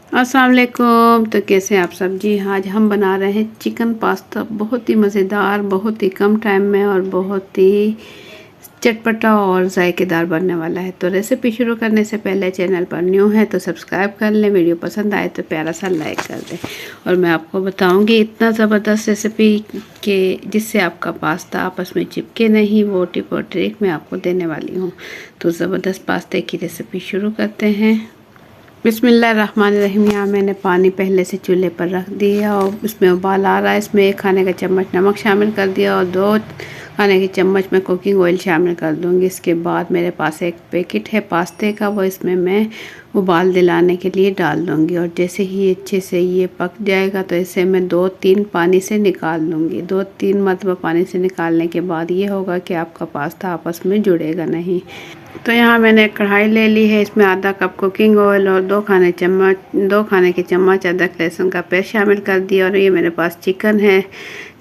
अस्सलाम वालेकुम। तो कैसे हैं आप सब जी। आज हम बना रहे हैं चिकन पास्ता। बहुत ही मज़ेदार, बहुत ही कम टाइम में और बहुत ही चटपटा और जायकेदार बनने वाला है। तो रेसिपी शुरू करने से पहले चैनल पर न्यू है तो सब्सक्राइब कर लें, वीडियो पसंद आए तो प्यारा सा लाइक कर दें। और मैं आपको बताऊंगी इतना ज़बरदस्त रेसिपी के जिससे आपका पास्ता आपस में चिपके नहीं, वो टिप और ट्रिक मैं आपको देने वाली हूँ। तो ज़बरदस्त पास्ते की रेसिपी शुरू करते हैं। बिस्मिल्लाहिर्रहमानिर्रहीम। यहाँ मैंने पानी पहले से चूल्हे पर रख दिया और उसमें उबाल आ रहा है। इसमें 1 खाने का चम्मच नमक शामिल कर दिया और 2 खाने के चम्मच मैं कुकिंग ऑयल शामिल कर दूँगी। इसके बाद मेरे पास एक पैकेट है पास्ते का, वो इसमें मैं उबाल दिलाने के लिए डाल दूँगी। और जैसे ही अच्छे से ये पक जाएगा तो इसे मैं 2-3 पानी से निकाल लूँगी। 2-3 मरतबा पानी से निकालने के बाद ये होगा कि आपका पास्ता आपस में जुड़ेगा नहीं। तो यहाँ मैंने कढ़ाई ले ली है, इसमें आधा कप कुकिंग ऑयल और 2 खाने के चम्मच अदरक लहसुन का पेस्ट शामिल कर दिया। और ये मेरे पास चिकन है,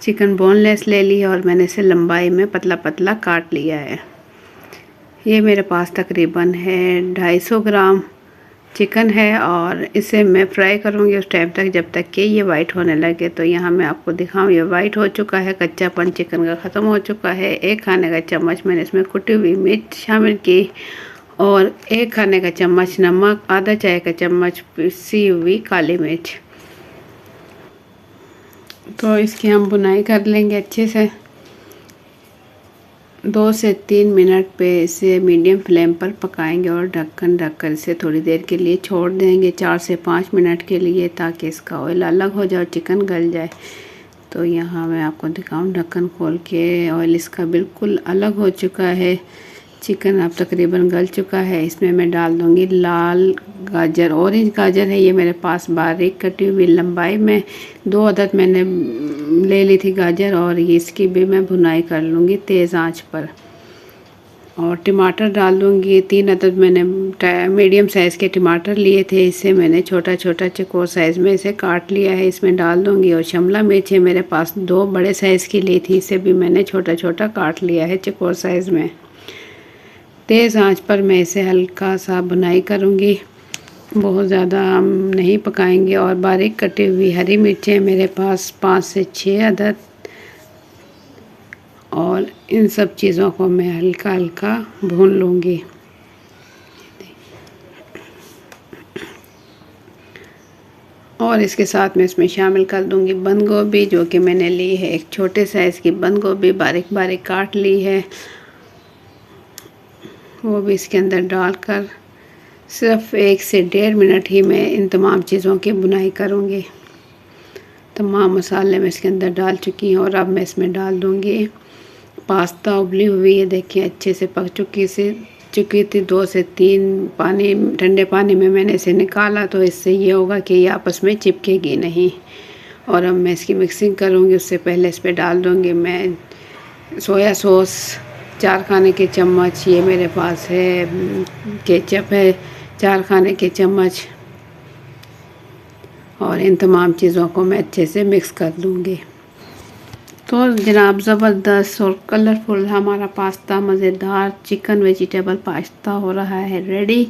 चिकन बोनलेस ले ली है और मैंने इसे लंबाई में पतला पतला काट लिया है। ये मेरे पास तकरीबन है 250 ग्राम चिकन है और इसे मैं फ्राई करूँगी उस टाइम तक जब तक कि ये वाइट होने लगे। तो यहाँ मैं आपको दिखाऊँ, ये वाइट हो चुका है, कच्चापन चिकन का ख़त्म हो चुका है। 1 खाने का चम्मच मैंने इसमें कुटी हुई मिर्च शामिल की और 1 खाने का चम्मच नमक, आधा चाय का चम्मच पिसी हुई काली मिर्च। तो इसकी हम भुनाई कर लेंगे अच्छे से। 2 से 3 मिनट पे इसे मीडियम फ्लेम पर पकाएंगे और ढक्कन ढककर इसे थोड़ी देर के लिए छोड़ देंगे, 4 से 5 मिनट के लिए, ताकि इसका ऑयल अलग हो जाए और चिकन गल जाए। तो यहाँ मैं आपको दिखाऊं, ढक्कन खोल के ऑयल इसका बिल्कुल अलग हो चुका है। चिकन अब तकरीबन गल चुका है। इसमें मैं डाल दूँगी लाल गाजर, ऑरेंज गाजर है ये मेरे पास, बारीक कटी हुई लंबाई में 2 अदद मैंने ले ली थी गाजर। और ये इसकी भी मैं भुनाई कर लूँगी तेज़ आंच पर। और टमाटर डाल दूँगी, 3 अदद मैंने मीडियम साइज़ के टमाटर लिए थे, इसे मैंने छोटा छोटा चौकोर साइज़ में इसे काट लिया है, इसमें डाल दूँगी। और शिमला मिर्च है मेरे पास, 2 बड़े साइज़ की ली थी, इसे भी मैंने छोटा छोटा काट लिया है चौकोर साइज़ में। तेज़ आंच पर मैं इसे हल्का सा भुनाई करूँगी, बहुत ज़्यादा हम नहीं पकाएंगे। और बारीक कटी हुई हरी मिर्चें मेरे पास 5 से 6 अदद। और इन सब चीज़ों को मैं हल्का हल्का भून लूँगी। और इसके साथ मैं इसमें शामिल कर दूँगी बंद गोभी, जो कि मैंने ली है एक छोटे साइज़ की बंद गोभी, बारीक बारीक काट ली है, वो भी इसके अंदर डालकर सिर्फ 1 से 1.5 मिनट ही मैं इन तमाम चीज़ों की भुनाई करूँगी। तमाम मसाले मैं इसके अंदर डाल चुकी हूँ और अब मैं इसमें डाल दूँगी पास्ता। उबली हुई है, देखिए अच्छे से पक चुकी थी। 2 से 3 ठंडे पानी में मैंने इसे निकाला, तो इससे ये होगा कि ये आपस में चिपकेगी नहीं। और अब मैं इसकी मिक्सिंग करूँगी, उससे पहले इस पर डाल दूँगी मैं सोया सॉस 4 खाने के चम्मच, ये मेरे पास है केचप है 4 खाने के चम्मच। और इन तमाम चीज़ों को मैं अच्छे से मिक्स कर लूँगी। तो जनाब, ज़बरदस्त और कलरफुल हमारा पास्ता, मज़ेदार चिकन वेजिटेबल पास्ता हो रहा है रेडी।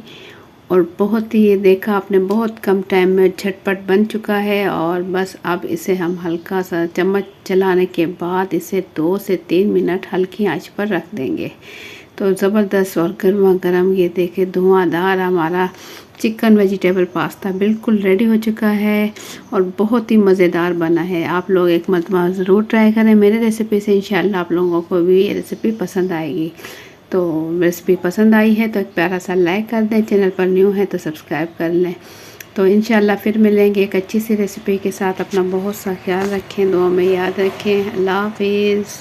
और बहुत ही, ये देखा आपने, बहुत कम टाइम में झटपट बन चुका है। और बस अब इसे हम हल्का सा चम्मच चलाने के बाद इसे 2 से 3 मिनट हल्की आंच पर रख देंगे। तो ज़बरदस्त और गर्मा गर्म ये देखे धुआंधार हमारा चिकन वेजिटेबल पास्ता बिल्कुल रेडी हो चुका है और बहुत ही मज़ेदार बना है। आप लोग एक मरतबा ज़रूर ट्राई करें मेरे रेसिपी से, इंशाल्लाह आप लोगों को भी ये रेसिपी पसंद आएगी। तो रेसिपी पसंद आई है तो एक प्यारा सा लाइक कर दें, चैनल पर न्यू है तो सब्सक्राइब कर लें। तो इंशाल्लाह फिर मिलेंगे एक अच्छी सी रेसिपी के साथ। अपना बहुत सा ख्याल रखें, दुआ में याद रखें। अल्लाह हाफिज़।